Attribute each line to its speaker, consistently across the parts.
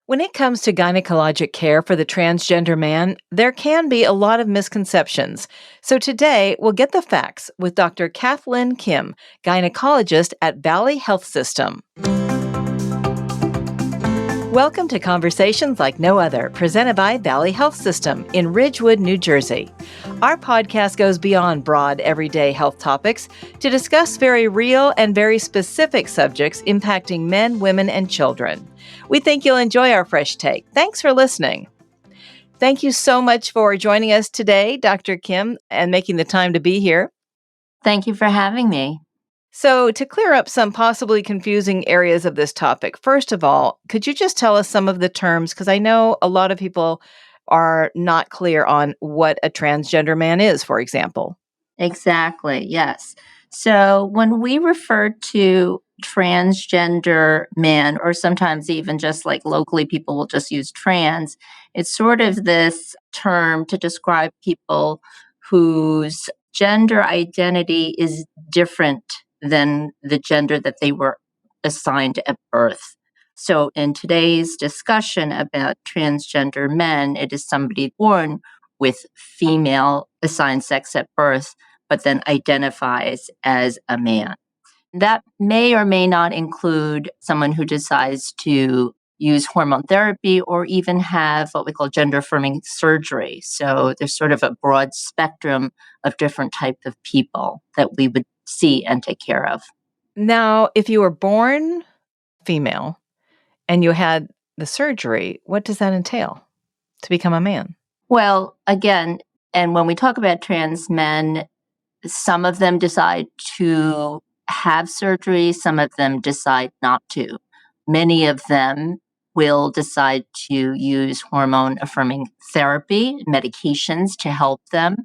Speaker 1: When it comes to gynecologic care for the transgender man, there can be a lot of misconceptions. So today, we'll get the facts with Dr. Kathlyn Kim, gynecologist at Valley Health System. Welcome to Conversations Like No Other, presented by Valley Health System in Ridgewood, New Jersey. Our podcast goes beyond broad, everyday health topics to discuss very real and very specific subjects impacting men, women, and children. We think you'll enjoy our fresh take. Thanks for listening. Thank you so much for joining us today, Dr. Kim, and making the time to be here.
Speaker 2: Thank you for having me.
Speaker 1: So, to clear up some possibly confusing areas of this topic, first of all, could you just tell us some of the terms? Because I know a lot of people are not clear on what a transgender man is, for example.
Speaker 2: Exactly, yes. So when we refer to transgender men, or sometimes even just like locally, people will just use trans, it's sort of this term to describe people whose gender identity is different than the gender that they were assigned at birth. So in today's discussion about transgender men, it is somebody born with female assigned sex at birth, but then identifies as a man. That may or may not include someone who decides to use hormone therapy or even have what we call gender affirming surgery. So there's sort of a broad spectrum of different types of people that we would see and take care of.
Speaker 1: Now, if you were born female and you had the surgery, what does that entail to become a man?
Speaker 2: Well, again, and when we talk about trans men, some of them decide to have surgery, some of them decide not to. Many of them will decide to use hormone affirming therapy, medications to help them.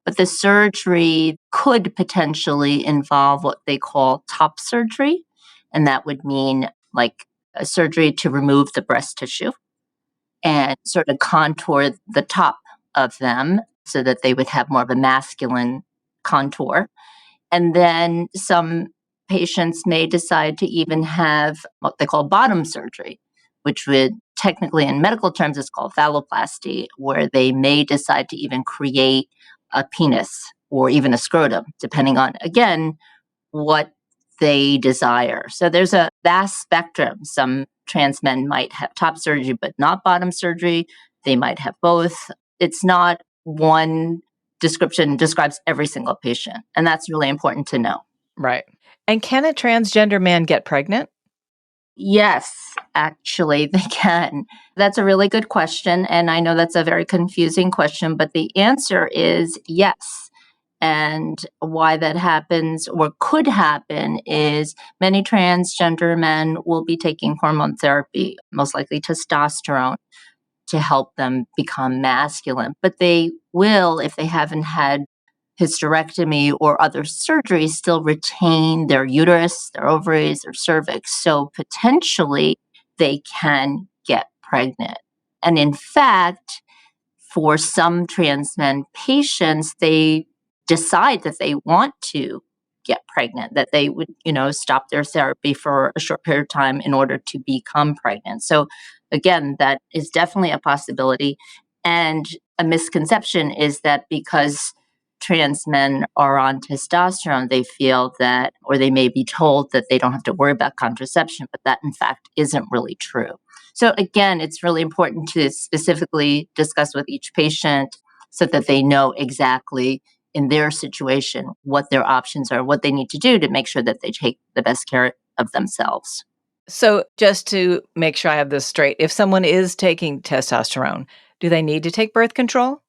Speaker 2: But the surgery could potentially involve what they call top surgery. And that would mean like a surgery to remove the breast tissue and sort of contour the top of them so that they would have more of a masculine contour. And then some patients may decide to even have what they call bottom surgery, which would technically, in medical terms, is called phalloplasty, where they may decide to even create a penis or even a scrotum, depending on, again, what they desire. So there's a vast spectrum. Some trans men might have top surgery, but not bottom surgery. They might have both. It's not one description describes every single patient. And that's really important to know.
Speaker 1: Right. And can a transgender man get pregnant?
Speaker 2: Yes, actually, they can. That's a really good question. And I know that's a very confusing question, but the answer is yes. And why that happens or could happen is many transgender men will be taking hormone therapy, most likely testosterone, to help them become masculine. But they will, if they haven't had hysterectomy or other surgeries, still retain their uterus, their ovaries, their cervix. So potentially they can get pregnant. And in fact, for some trans men patients, they decide that they want to get pregnant, that they would, stop their therapy for a short period of time in order to become pregnant. So again, that is definitely a possibility. And a misconception is that because trans men are on testosterone, they feel that, or they may be told that they don't have to worry about contraception, but that in fact isn't really true. So again, it's really important to specifically discuss with each patient so that they know exactly in their situation what their options are, what they need to do to make sure that they take the best care of themselves.
Speaker 1: So just to make sure I have this straight, if someone is taking testosterone, do they need to take birth control?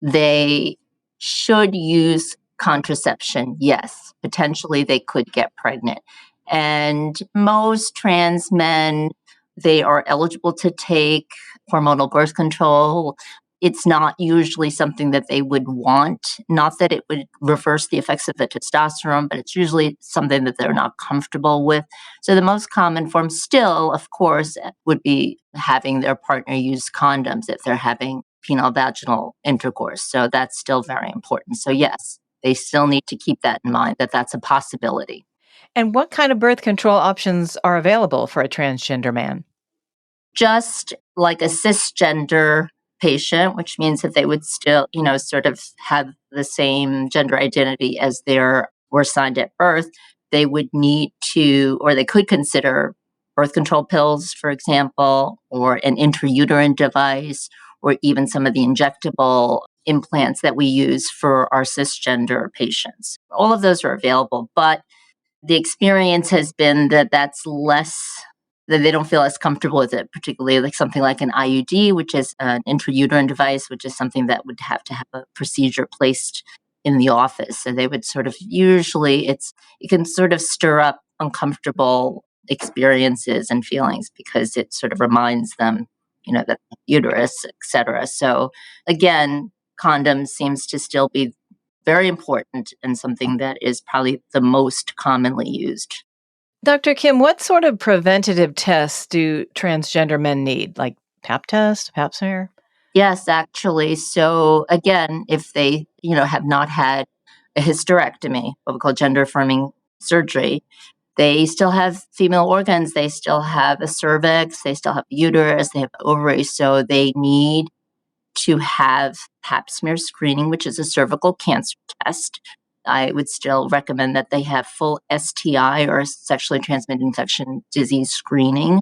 Speaker 2: They should use contraception, yes. Potentially they could get pregnant. And most trans men, they are eligible to take hormonal birth control. It's not usually something that they would want. Not that it would reverse the effects of the testosterone, but it's usually something that they're not comfortable with. So the most common form still, of course, would be having their partner use condoms if they're having penile vaginal intercourse. So that's still very important. So yes, they still need to keep that in mind that that's a possibility.
Speaker 1: And what kind of birth control options are available for a transgender man?
Speaker 2: Just like a cisgender patient, which means that they would still, sort of have the same gender identity as they were assigned at birth, they would need to, or they could consider birth control pills, for example, or an intrauterine device, or even some of the injectable implants that we use for our cisgender patients. All of those are available, but the experience has been that that's less, that they don't feel as comfortable with it, particularly like something like an IUD, which is an intrauterine device, which is something that would have to have a procedure placed in the office. So they would sort of, usually it can sort of stir up uncomfortable experiences and feelings because it sort of reminds them, that uterus, et cetera. So again, condoms seems to still be very important and something that is probably the most commonly used.
Speaker 1: Dr. Kim, what sort of preventative tests do transgender men need? Like pap test, pap smear?
Speaker 2: Yes, actually. So again, if they, have not had a hysterectomy, what we call gender affirming surgery, they still have female organs. They still have a cervix. They still have a uterus. They have ovaries. So they need to have pap smear screening, which is a cervical cancer test. I would still recommend that they have full STI or sexually transmitted infection disease screening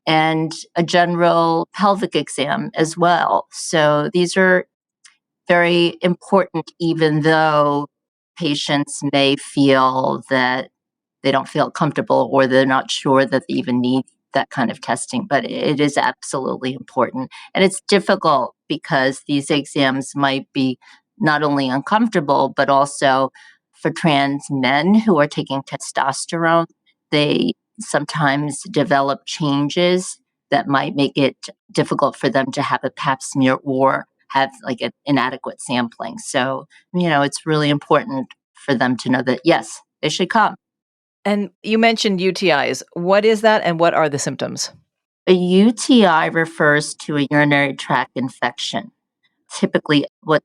Speaker 2: and a general pelvic exam as well. So these are very important, even though patients may feel that they don't feel comfortable or they're not sure that they even need that kind of testing, but it is absolutely important. And it's difficult because these exams might be not only uncomfortable, but also for trans men who are taking testosterone, they sometimes develop changes that might make it difficult for them to have a pap smear or have like an inadequate sampling. So, it's really important for them to know that, yes, they should come.
Speaker 1: And you mentioned UTIs. What is that and what are the symptoms?
Speaker 2: A UTI refers to a urinary tract infection, typically what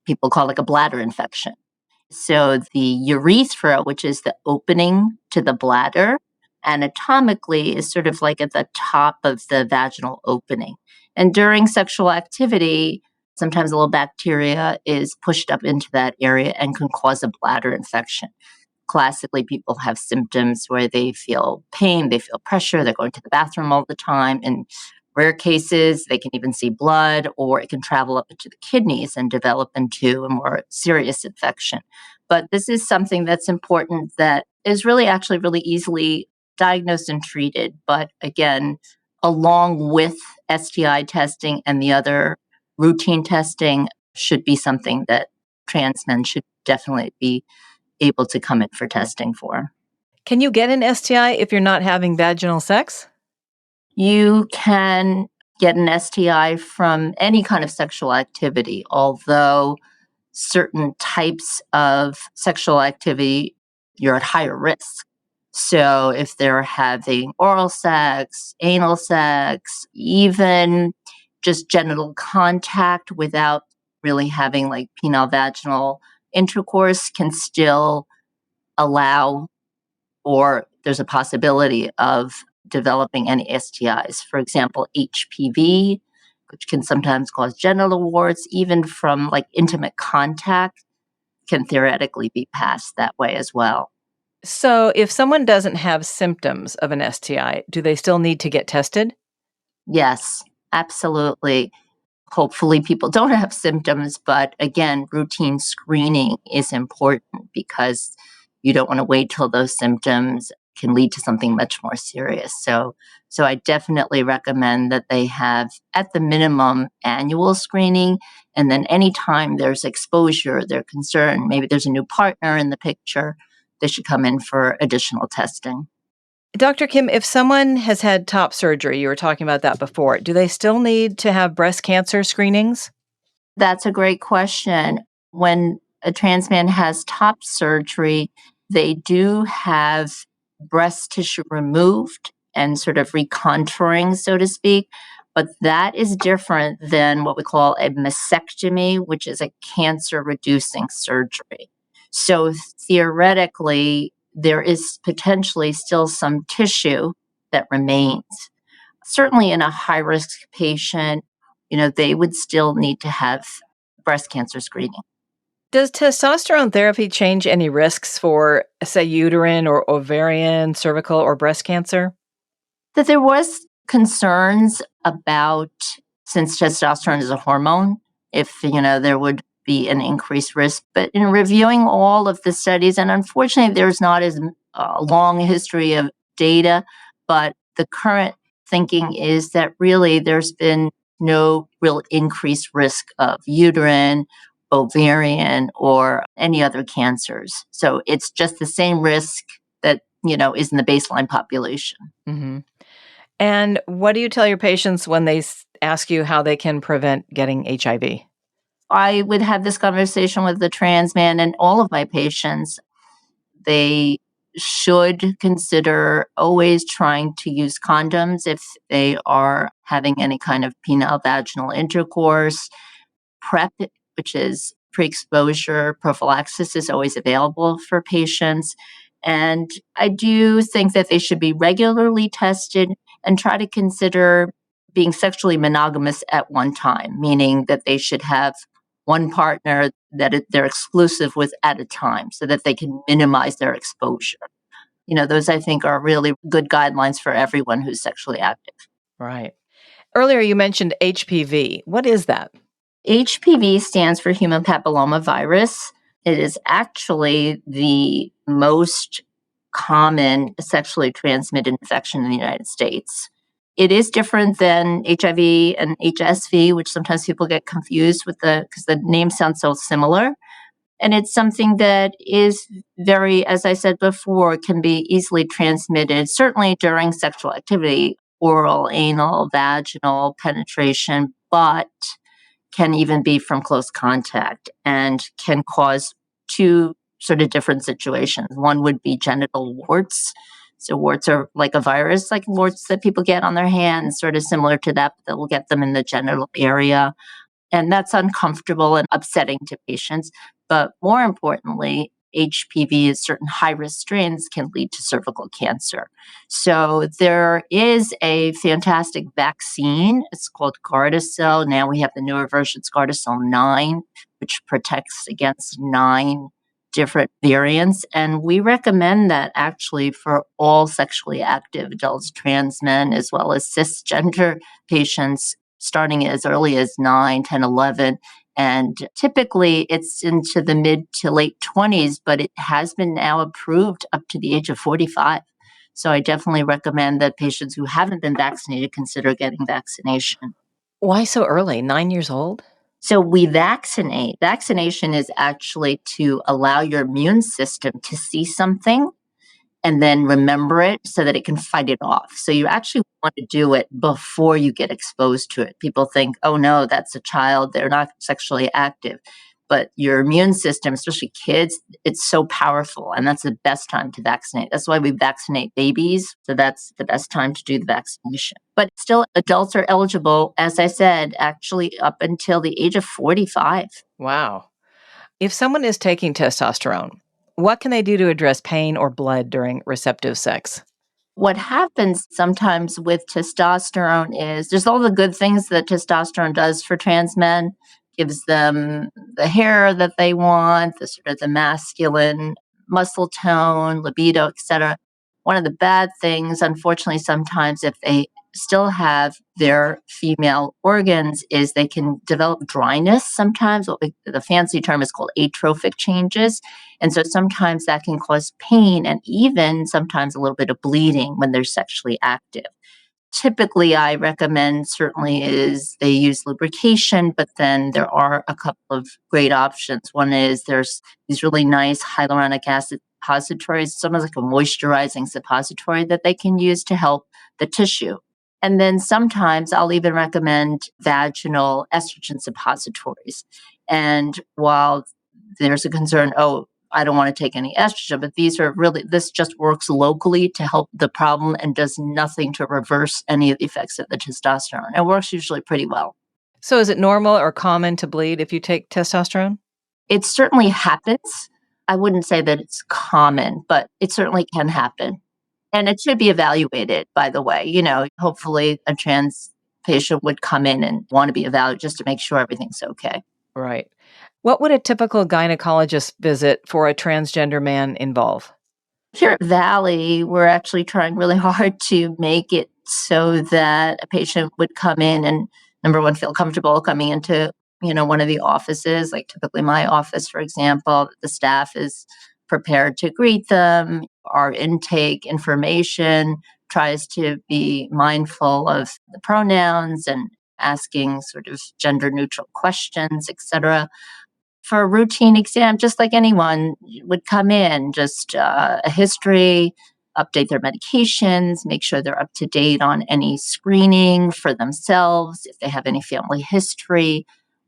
Speaker 2: people call like a bladder infection. So the urethra, which is the opening to the bladder, anatomically is sort of like at the top of the vaginal opening. And during sexual activity, sometimes a little bacteria is pushed up into that area and can cause a bladder infection. Classically, people have symptoms where they feel pain, they feel pressure, they're going to the bathroom all the time. In rare cases, they can even see blood, or it can travel up into the kidneys and develop into a more serious infection. But this is something that's important that is really actually really easily diagnosed and treated. But again, along with STI testing and the other routine testing, should be something that trans men should definitely be able to come in for testing for.
Speaker 1: Can you get an STI if you're not having vaginal sex?
Speaker 2: You can get an STI from any kind of sexual activity, although certain types of sexual activity, you're at higher risk. So if they're having oral sex, anal sex, even just genital contact without really having like penile vaginal intercourse can still allow, or there's a possibility of developing any STIs. For example, HPV, which can sometimes cause genital warts, even from like intimate contact, can theoretically be passed that way as well.
Speaker 1: So, if someone doesn't have symptoms of an STI, do they still need to get tested?
Speaker 2: Yes, absolutely. Hopefully, people don't have symptoms, but again, routine screening is important because you don't want to wait till those symptoms can lead to something much more serious. So I definitely recommend that they have, at the minimum, annual screening, and then anytime there's exposure, they're concerned, maybe there's a new partner in the picture, they should come in for additional testing.
Speaker 1: Dr. Kim, if someone has had top surgery, you were talking about that before, do they still need to have breast cancer screenings?
Speaker 2: That's a great question. When a trans man has top surgery, they do have breast tissue removed and sort of recontouring, so to speak. But that is different than what we call a mastectomy, which is a cancer reducing surgery. So theoretically, there is potentially still some tissue that remains. certainly in a high risk patient, they would still need to have breast cancer screening.
Speaker 1: Does testosterone therapy change any risks for, say, uterine or ovarian, cervical, or breast cancer?
Speaker 2: That there was concerns about, since testosterone is a hormone, if there would be an increased risk. But in reviewing all of the studies, and unfortunately there's not as long a history of data, but the current thinking is that really there's been no real increased risk of uterine, ovarian, or any other cancers. So it's just the same risk that is in the baseline population.
Speaker 1: Hmm. And what do you tell your patients when they ask you how they can prevent getting HIV?
Speaker 2: I would have this conversation with the trans man and all of my patients. They should consider always trying to use condoms if they are having any kind of penile vaginal intercourse. PrEP, which is pre exposure prophylaxis, is always available for patients. And I do think that they should be regularly tested and try to consider being sexually monogamous at one time, meaning that they should have one partner that they're exclusive with at a time so that they can minimize their exposure. Those I think are really good guidelines for everyone who's sexually active.
Speaker 1: Right. Earlier, you mentioned HPV. What is that?
Speaker 2: HPV stands for human papilloma virus. It is actually the most common sexually transmitted infection in the United States. It is different than HIV and HSV, which sometimes people get confused with because the names sound so similar. And it's something that is very, as I said before, can be easily transmitted, certainly during sexual activity, oral, anal, vaginal penetration, but can even be from close contact and can cause two sort of different situations. One would be genital warts. So warts are like a virus, like warts that people get on their hands, sort of similar to that, but that will get them in the genital area. And that's uncomfortable and upsetting to patients. But more importantly, HPV is certain high risk strains can lead to cervical cancer. So there is a fantastic vaccine. It's called Gardasil. Now we have the newer version, it's Gardasil 9, which protects against 9 different variants. And we recommend that actually for all sexually active adults, trans men, as well as cisgender patients, starting as early as 9, 10, 11. And typically it's into the mid to late 20s, but it has been now approved up to the age of 45. So I definitely recommend that patients who haven't been vaccinated consider getting vaccination.
Speaker 1: Why so early? 9 years old?
Speaker 2: So we vaccinate. Vaccination is actually to allow your immune system to see something and then remember it so that it can fight it off. So you actually want to do it before you get exposed to it. People think, oh no, that's a child, they're not sexually active. But your immune system, especially kids, it's so powerful. And that's the best time to vaccinate. That's why we vaccinate babies. So that's the best time to do the vaccination. But still, adults are eligible, as I said, actually up until the age of 45.
Speaker 1: Wow. If someone is taking testosterone, what can they do to address pain or blood during receptive sex?
Speaker 2: What happens sometimes with testosterone is there's all the good things that testosterone does for trans men, gives them the hair that they want, the sort of the masculine muscle tone, libido, etc. One of the bad things, unfortunately, sometimes if they still have their female organs, is they can develop dryness sometimes. The fancy term is called atrophic changes. And so sometimes that can cause pain and even sometimes a little bit of bleeding when they're sexually active. Typically, I recommend certainly is they use lubrication, but then there are a couple of great options. One is there's these really nice hyaluronic acid suppositories. It's almost like a moisturizing suppository that they can use to help the tissue. And then sometimes I'll even recommend vaginal estrogen suppositories. And while there's a concern, oh, I don't want to take any estrogen, but this just works locally to help the problem and does nothing to reverse any of the effects of the testosterone. It works usually pretty well.
Speaker 1: So, is it normal or common to bleed if you take testosterone?
Speaker 2: It certainly happens. I wouldn't say that it's common, but it certainly can happen. And it should be evaluated, by the way. Hopefully a trans patient would come in and want to be evaluated just to make sure everything's okay.
Speaker 1: Right. What would a typical gynecologist visit for a transgender man involve?
Speaker 2: Here at Valley, we're actually trying really hard to make it so that a patient would come in and, number one, feel comfortable coming into, one of the offices, like typically my office, for example. The staff is prepared to greet them. Our intake information tries to be mindful of the pronouns and asking sort of gender neutral questions, etc. For a routine exam, just like anyone would come in, just a history, update their medications, make sure they're up to date on any screening for themselves, if they have any family history,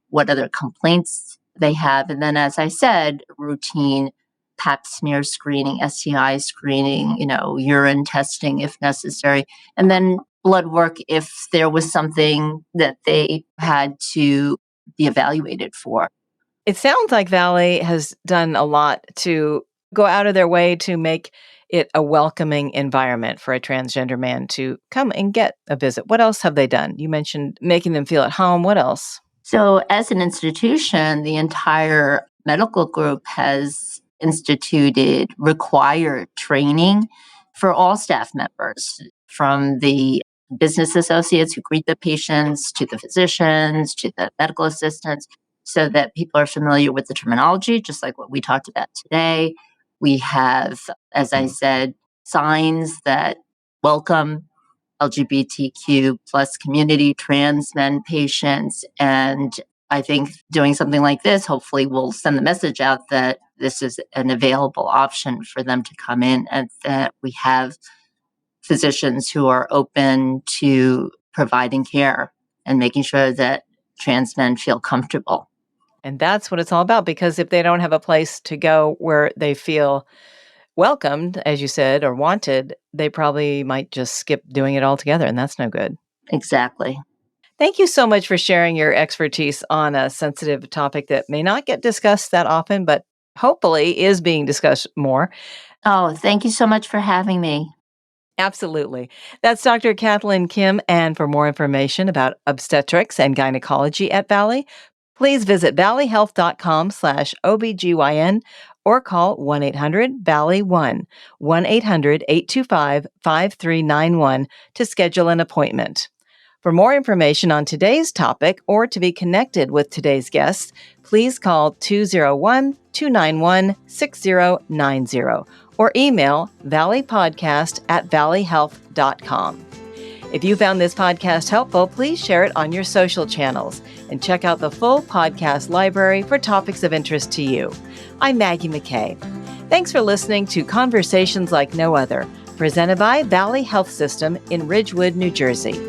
Speaker 2: what other complaints they have. And then, as I said, routine pap smear screening, STI screening, urine testing if necessary, and then blood work if there was something that they had to be evaluated for.
Speaker 1: It sounds like Valley has done a lot to go out of their way to make it a welcoming environment for a transgender man to come and get a visit. What else have they done? You mentioned making them feel at home. What else?
Speaker 2: So, as an institution, the entire medical group has instituted required training for all staff members, from the business associates who greet the patients to the physicians to the medical assistants, so that people are familiar with the terminology, just like what we talked about today. We have, as I said, signs that welcome LGBTQ plus community, trans men patients. And I think doing something like this hopefully will send the message out that this is an available option for them to come in, and that we have physicians who are open to providing care and making sure that trans men feel comfortable.
Speaker 1: And that's what it's all about, because if they don't have a place to go where they feel welcomed, as you said, or wanted, they probably might just skip doing it altogether, and that's no good.
Speaker 2: Exactly.
Speaker 1: Thank you so much for sharing your expertise on a sensitive topic that may not get discussed that often, but hopefully is being discussed more.
Speaker 2: Oh, thank you so much for having me.
Speaker 1: Absolutely. That's Dr. Kathlyn Kim, and for more information about obstetrics and gynecology at Valley, please visit valleyhealth.com/OBGYN or call 1-800-VALLEY-1, 1-800-825-5391 to schedule an appointment. For more information on today's topic or to be connected with today's guests, please call 201-291-6090 or email valleypodcast@valleyhealth.com. If you found this podcast helpful, please share it on your social channels and check out the full podcast library for topics of interest to you. I'm Maggie McKay. Thanks for listening to Conversations Like No Other, presented by Valley Health System in Ridgewood, New Jersey.